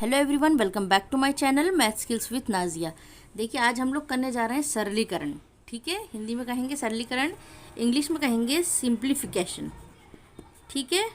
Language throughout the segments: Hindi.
Hello everyone, welcome back to my channel math skills with Nazia. देखिए, आज हम लोग करने जा रहे हैं सरलीकरण। ठीक है, हिंदी में कहेंगे सरलीकरण, इंग्लिश में कहेंगे सिंप्लीफिकेशन। ठीक है,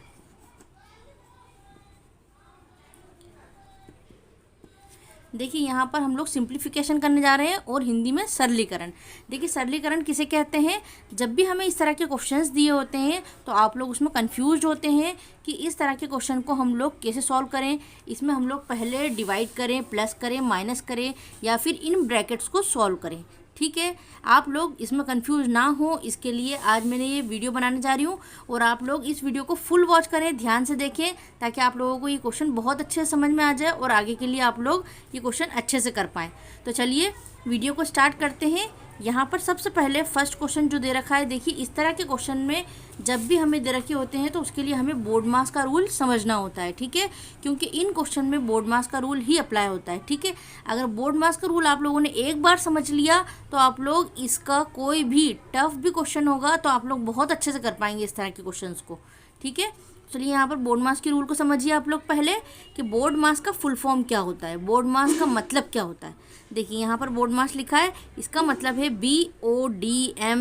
देखिए यहाँ पर हम लोग सिंप्लीफिकेशन करने जा रहे हैं और हिंदी में सरलीकरण। देखिए, सरलीकरण किसे कहते हैं? जब भी हमें इस तरह के क्वेश्चंस दिए होते हैं तो आप लोग उसमें कंफ्यूज होते हैं कि इस तरह के क्वेश्चन को हम लोग कैसे सॉल्व करें। इसमें हम लोग पहले डिवाइड करें, प्लस करें, माइनस करें या फिर इन ब्रैकेट्स को सॉल्व करें। ठीक है, आप लोग इसमें कंफ्यूज ना हो, इसके लिए आज मैंने ये वीडियो बनाने जा रही हूँ और आप लोग इस वीडियो को फुल वॉच करें, ध्यान से देखें, ताकि आप लोगों को ये क्वेश्चन बहुत अच्छे से समझ में आ जाए और आगे के लिए आप लोग ये क्वेश्चन अच्छे से कर पाएँ। तो चलिए वीडियो को स्टार्ट करते हैं। यहाँ पर सबसे पहले फर्स्ट क्वेश्चन जो दे रखा है, देखिए इस तरह के क्वेश्चन में जब भी हमें दे रखे होते हैं तो उसके लिए हमें बोर्ड मास का रूल समझना होता है। ठीक है, क्योंकि इन क्वेश्चन में बोर्ड मास का रूल ही अप्लाई होता है। ठीक है, अगर बोर्ड मास का रूल आप लोगों ने एक बार समझ लिया तो आप लोग इसका कोई भी टफ भी क्वेश्चन होगा तो आप लोग बहुत अच्छे से कर पाएंगे इस तरह के क्वेश्चन को। ठीक है, चलिए यहाँ पर बोर्ड मास के रूल को समझिए आप लोग पहले कि बोर्ड मास का फुल फॉर्म क्या होता है, बोर्ड मास का मतलब क्या होता है। देखिए यहाँ पर बोर्ड मास लिखा है, इसका मतलब है BODMAS।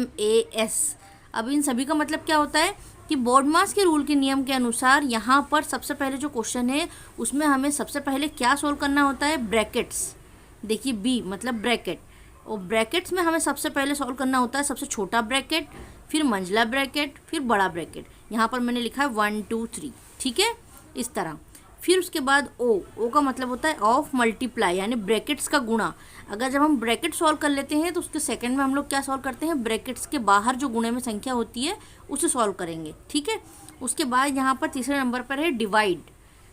अब इन सभी का मतलब क्या होता है कि बोर्ड मास के रूल के नियम के अनुसार यहाँ पर सबसे पहले जो क्वेश्चन है उसमें हमें सबसे पहले क्या सोल्व करना होता है, ब्रैकेट्स। देखिए B मतलब ब्रैकेट, और ब्रैकेट्स में हमें सबसे पहले सॉल्व करना होता है सबसे छोटा ब्रैकेट, फिर मंझला ब्रैकेट, फिर बड़ा ब्रैकेट। यहाँ पर मैंने लिखा है 1 2 3। ठीक है, इस तरह। फिर उसके बाद ओ का मतलब होता है ऑफ मल्टीप्लाई, यानी ब्रैकेट्स का गुणा। अगर जब हम ब्रैकेट सॉल्व कर लेते हैं तो उसके सेकंड में हम लोग क्या सॉल्व करते हैं, ब्रैकेट्स के बाहर जो गुणे में संख्या होती है उसे सॉल्व करेंगे। ठीक है, उसके बाद यहाँ पर तीसरे नंबर पर है डिवाइड।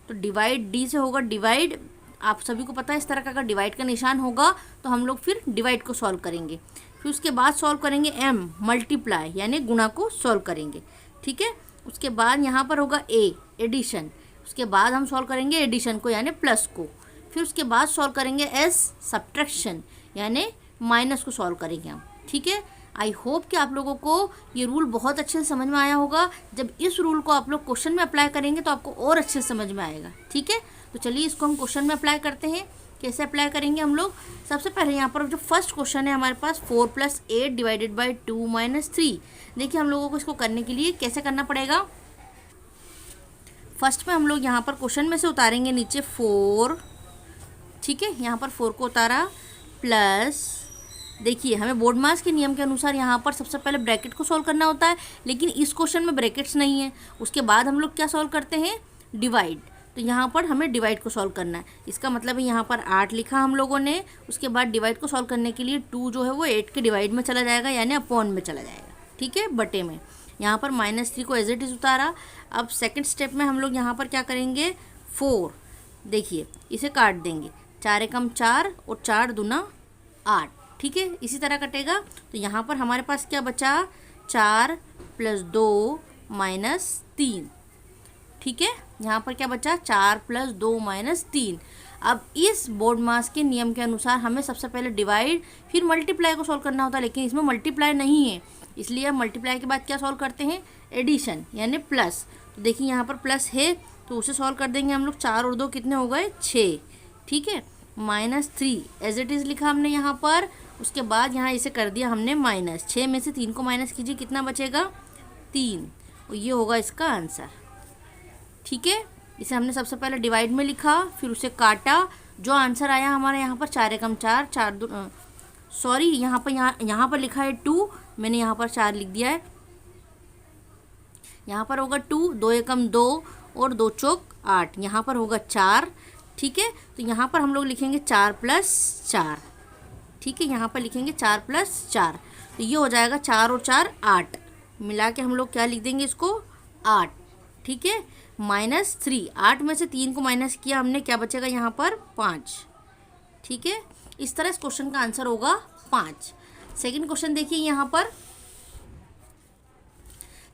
तो डिवाइड डी से होगा डिवाइड। आप सभी को पता है इस तरह का अगर डिवाइड का निशान होगा तो हम लोग फिर डिवाइड को सॉल्व करेंगे। फिर उसके बाद सॉल्व करेंगे एम मल्टीप्लाई, यानी गुणा को सॉल्व करेंगे। ठीक है, उसके बाद यहाँ पर होगा ए एडिशन। उसके बाद हम सॉल्व करेंगे एडिशन को, यानी प्लस को। फिर उसके बाद सॉल्व करेंगे एस सब्ट्रैक्शन, यानी माइनस को सॉल्व करेंगे हम। ठीक है, आई होप कि आप लोगों को ये रूल बहुत अच्छे से समझ में आया होगा। जब इस रूल को आप लोग क्वेश्चन में अप्लाई करेंगे तो आपको और अच्छे से समझ में आएगा। ठीक है, तो चलिए इसको हम क्वेश्चन में अप्लाई करते हैं। कैसे अप्लाई करेंगे हम लोग? सबसे पहले यहाँ पर जो फर्स्ट क्वेश्चन है हमारे पास 4 + 8 / 2 - 3। देखिए हम लोगों को इसको करने के लिए कैसे करना पड़ेगा। फर्स्ट में हम लोग यहाँ पर क्वेश्चन में से उतारेंगे नीचे 4। ठीक है, यहाँ पर 4 को उतारा, प्लस देखिए हमें बोर्ड मास के नियम के अनुसार यहाँ पर सबसे पहले ब्रैकेट को सॉल्व करना होता है, लेकिन इस क्वेश्चन में ब्रैकेट्स नहीं है। उसके बाद हम लोग क्या सॉल्व करते हैं, डिवाइड। तो यहाँ पर हमें डिवाइड को सॉल्व करना है। इसका मतलब है यहाँ पर 8 लिखा हम लोगों ने। उसके बाद डिवाइड को सॉल्व करने के लिए 2 जो है वो 8 के डिवाइड में चला जाएगा, यानी अपॉन में चला जाएगा। ठीक है, बटे में। यहाँ पर -3 को एज इट इज़ उतारा। अब सेकंड स्टेप में हम लोग यहाँ पर क्या करेंगे, 4। देखिए इसे काट देंगे, 4 एकम 4 और 4 दूना 8। ठीक है, इसी तरह कटेगा। तो यहाँ पर हमारे पास क्या बचा, 4 + 2 - 3। ठीक है, यहाँ पर क्या बचा, 4 + 2 - 3। अब इस बोर्ड मास के नियम के अनुसार हमें सबसे पहले डिवाइड फिर मल्टीप्लाई को सॉल्व करना होता है, लेकिन इसमें मल्टीप्लाई नहीं है, इसलिए हम मल्टीप्लाई के बाद क्या सॉल्व करते हैं, एडिशन, यानी प्लस। तो देखिए यहाँ पर प्लस है तो उसे सॉल्व कर देंगे हम लोग। 4 और 2 कितने हो गए, 6। ठीक है, -3 एज इट इज़ लिखा हमने यहाँ पर। उसके बाद यहाँ इसे कर दिया हमने माइनस। 6 में से 3 को माइनस कीजिए, कितना बचेगा, 3। और ये होगा इसका आंसर। ठीक है, इसे हमने सबसे पहले डिवाइड में लिखा, फिर उसे काटा। जो आंसर आया हमारे यहाँ पर 4 एकम 4, 4 सॉरी यहाँ पर लिखा है 2, मैंने यहाँ पर 4 लिख दिया है। यहाँ पर होगा 2, 2 एकम 2 और 2 चौक 8, यहाँ पर होगा 4। ठीक है, तो यहाँ पर हम लोग लिखेंगे 4 + 4। ठीक है, यहाँ पर लिखेंगे 4 + 4। तो ये हो जाएगा 4 और 4 8, मिला के हम लोग क्या लिख देंगे इसको, 8। ठीक है, -3, 8 में से 3 को माइनस किया हमने, क्या बचेगा यहाँ पर, 5। ठीक है, इस तरह इस क्वेश्चन का आंसर होगा 5। सेकंड क्वेश्चन देखिए, यहाँ पर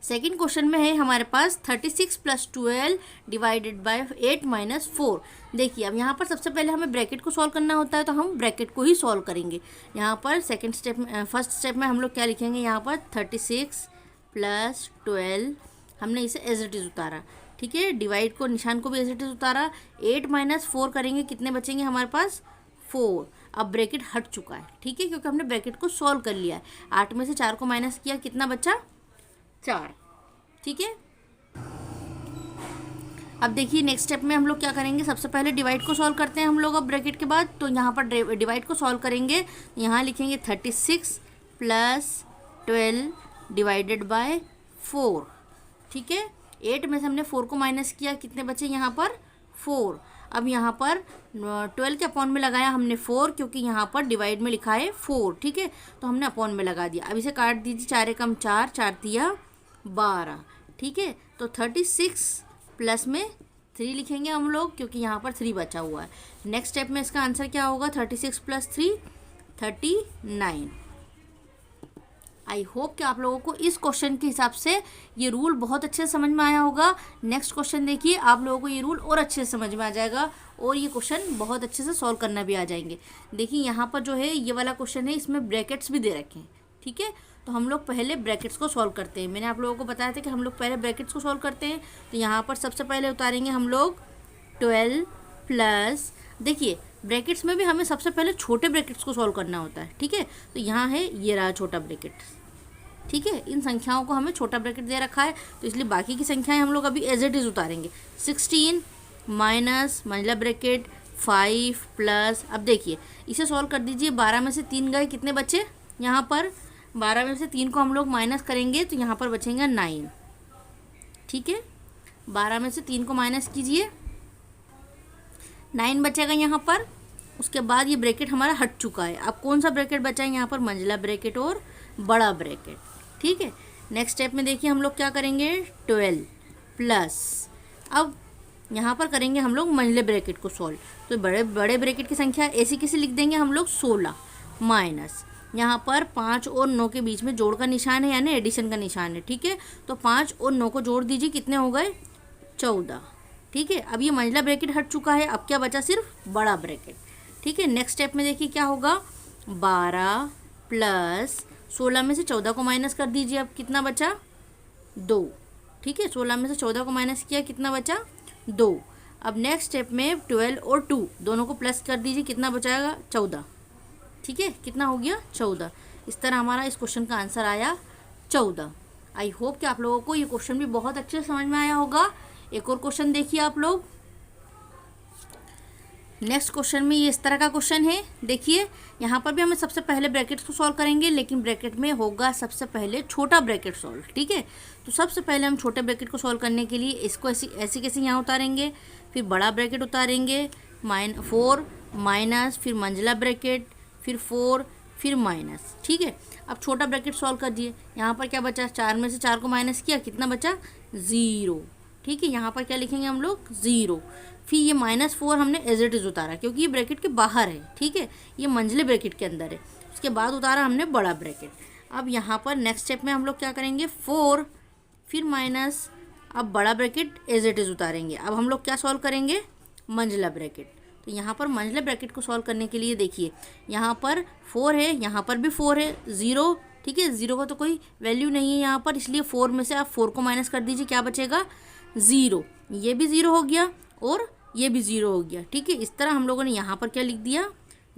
सेकंड क्वेश्चन में है हमारे पास 36 + 12 / 8 - 4। देखिए अब यहाँ पर सबसे पहले हमें ब्रैकेट को सॉल्व करना होता है, तो हम ब्रैकेट को ही सॉल्व करेंगे। यहाँ पर सेकंड स्टेप में, फर्स्ट स्टेप में हम लोग क्या लिखेंगे, यहाँ पर 36 + 12 हमने इसे एज इट इज़ उतारा। ठीक है, डिवाइड को निशान को भी एज इट इज उतारा, 8 माइनस 4 करेंगे कितने बचेंगे हमारे पास 4। अब ब्रैकेट हट चुका है, ठीक है, क्योंकि हमने ब्रैकेट को सॉल्व कर लिया है। 8 में से 4 को माइनस किया, कितना बचा 4, ठीक है। अब देखिए नेक्स्ट स्टेप में हम लोग क्या करेंगे, सबसे पहले डिवाइड को सॉल्व करते हैं हम लोग अब ब्रैकेट के बाद। तो यहाँ पर डिवाइड को सॉल्व करेंगे, यहाँ लिखेंगे 36 प्लस 12 डिवाइडेड बाय 4, ठीक है। 8 में से हमने 4 को माइनस किया, कितने बचे यहाँ पर 4। अब यहाँ पर 12 के अपॉन में लगाया हमने 4, क्योंकि यहाँ पर डिवाइड में लिखा है 4, ठीक है, तो हमने अपॉन में लगा दिया। अब इसे काट दीजिए, 4 एकम 4, 4 तिया 12, ठीक है। तो 36 प्लस में 3 लिखेंगे हम लोग, क्योंकि यहाँ पर 3 बचा हुआ है। नेक्स्ट स्टेप में इसका आंसर क्या होगा, 36 प्लस 3 39। आई होप कि आप लोगों को इस क्वेश्चन के हिसाब से ये रूल बहुत अच्छे से समझ में आया होगा। नेक्स्ट क्वेश्चन देखिए, आप लोगों को ये रूल और अच्छे से समझ में आ जाएगा और ये क्वेश्चन बहुत अच्छे से सॉल्व करना भी आ जाएंगे। देखिए यहाँ पर जो है ये वाला क्वेश्चन है, इसमें ब्रैकेट्स भी दे रखे हैं, ठीक है। तो हम लोग पहले ब्रैकेट्स को सॉल्व करते हैं। मैंने आप लोगों को बताया था कि हम लोग पहले ब्रैकेट्स को सॉल्व करते हैं। तो यहाँ पर सबसे पहले उतारेंगे हम लोग 12 प्लस, देखिए ब्रैकेट्स में भी हमें सबसे पहले छोटे ब्रैकेट्स को सॉल्व करना होता है, ठीक है। तो यहाँ है ये रहा छोटा ब्रैकेट, ठीक है। इन संख्याओं को हमें छोटा ब्रैकेट दे रखा है, तो इसलिए बाकी की संख्याएं हम लोग अभी एज इट इज उतारेंगे। 16 माइनस मंझला ब्रैकेट 5 प्लस, अब देखिए इसे सॉल्व कर दीजिए। 12 में से 3 गए, कितने बचे यहाँ पर 12 में से 3 को हम लोग माइनस करेंगे तो यहाँ पर बचेंगे 9, ठीक है। 12 में से 3 को माइनस कीजिए, 9 बचेगा यहाँ पर। उसके बाद ये ब्रैकेट हमारा हट चुका है। अब कौन सा ब्रैकेट बचा है यहाँ पर, मंझला ब्रैकेट और बड़ा ब्रैकेट, ठीक है। नेक्स्ट स्टेप में देखिए हम लोग क्या करेंगे, 12 प्लस, अब यहाँ पर करेंगे हम लोग मंझले ब्रैकेट को सॉल्व। तो बड़े ब्रैकेट की संख्या ऐसी कैसे लिख देंगे हम लोग, 16 माइनस, यहाँ पर 5 और 9 के बीच में जोड़ का निशान है, यानी एडिशन का निशान है, ठीक है। तो 5 और 9 को जोड़ दीजिए, कितने हो गए 14, ठीक है। अब ये मंझला ब्रैकेट हट चुका है, अब क्या बचा सिर्फ बड़ा ब्रैकेट, ठीक है। नेक्स्ट स्टेप में देखिए क्या होगा, 12 प्लस 16 में से 14 को माइनस कर दीजिए, अब कितना बचा 2, ठीक है। 16 में से 14 को माइनस किया, कितना बचा 2। अब नेक्स्ट स्टेप में 12 और 2 दोनों को प्लस कर दीजिए, कितना बचाएगा 14, ठीक है। कितना हो गया 14। इस तरह हमारा इस क्वेश्चन का आंसर आया 14। आई होप कि आप लोगों को ये क्वेश्चन भी बहुत अच्छे से समझ में आया होगा। एक और क्वेश्चन देखिए आप लोग। नेक्स्ट क्वेश्चन में ये इस तरह का क्वेश्चन है, देखिए यहाँ पर भी हमें सबसे पहले ब्रैकेट्स को सॉल्व करेंगे, लेकिन ब्रैकेट में होगा सबसे पहले छोटा ब्रैकेट सॉल्व, ठीक है। तो सबसे पहले हम छोटे ब्रैकेट को सॉल्व करने के लिए इसको ऐसे कैसे यहाँ उतारेंगे, फिर बड़ा ब्रैकेट उतारेंगे, 4 माइनस, फिर मंझला ब्रैकेट, फिर 4, फिर माइनस, ठीक है। अब छोटा ब्रैकेट सॉल्व कर दिए, यहाँ पर क्या बचा, 4 में से 4 को माइनस किया, कितना बचा 0, ठीक है। यहाँ पर क्या लिखेंगे हम लोग 0। फिर ये -4 हमने एज इट इज उतारा, क्योंकि ये ब्रैकेट के बाहर है, ठीक है, ये मंझले ब्रैकेट के अंदर है। उसके बाद उतारा हमने बड़ा ब्रैकेट। अब यहाँ पर नेक्स्ट स्टेप में हम लोग क्या करेंगे, 4 फिर माइनस, अब बड़ा ब्रैकेट एज इट इज उतारेंगे। अब हम लोग क्या सॉल्व करेंगे, मंझला ब्रैकेट। तो यहाँ पर मंझले ब्रैकेट को सॉल्व करने के लिए देखिए यहाँ पर 4 है, यहाँ पर भी 4 है, 0, ठीक है। 0 का तो कोई वैल्यू नहीं है यहाँ पर, इसलिए 4 में से आप 4 को माइनस कर दीजिए, क्या बचेगा 0। ये भी 0 हो गया और ये भी 0 हो गया, ठीक है। इस तरह हम लोगों ने यहाँ पर क्या लिख दिया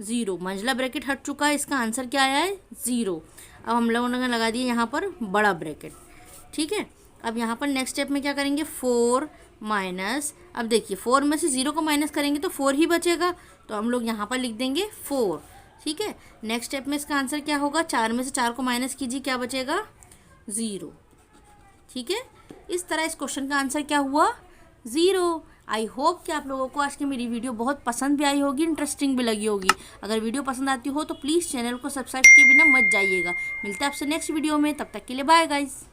0। मंझला ब्रैकेट हट चुका है, इसका आंसर क्या आया है 0। अब हम लोगों ने लगा दिया यहाँ पर बड़ा ब्रैकेट, ठीक है। अब यहाँ पर नेक्स्ट स्टेप में क्या करेंगे, 4 माइनस, अब देखिए 4 में से 0 को माइनस करेंगे तो 4 ही बचेगा, तो हम लोग यहाँ पर लिख देंगे 4, ठीक है। नेक्स्ट स्टेप में इसका आंसर क्या होगा, 4 में से 4 को माइनस कीजिए, क्या बचेगा 0, ठीक है। इस तरह इस क्वेश्चन का आंसर क्या हुआ 0। आई होप कि आप लोगों को आज की मेरी वीडियो बहुत पसंद भी आई होगी, इंटरेस्टिंग भी लगी होगी। अगर वीडियो पसंद आती हो तो प्लीज़ चैनल को सब्सक्राइब किए बिना मत जाइएगा। मिलते हैं आपसे नेक्स्ट वीडियो में, तब तक के लिए बाय गाइस।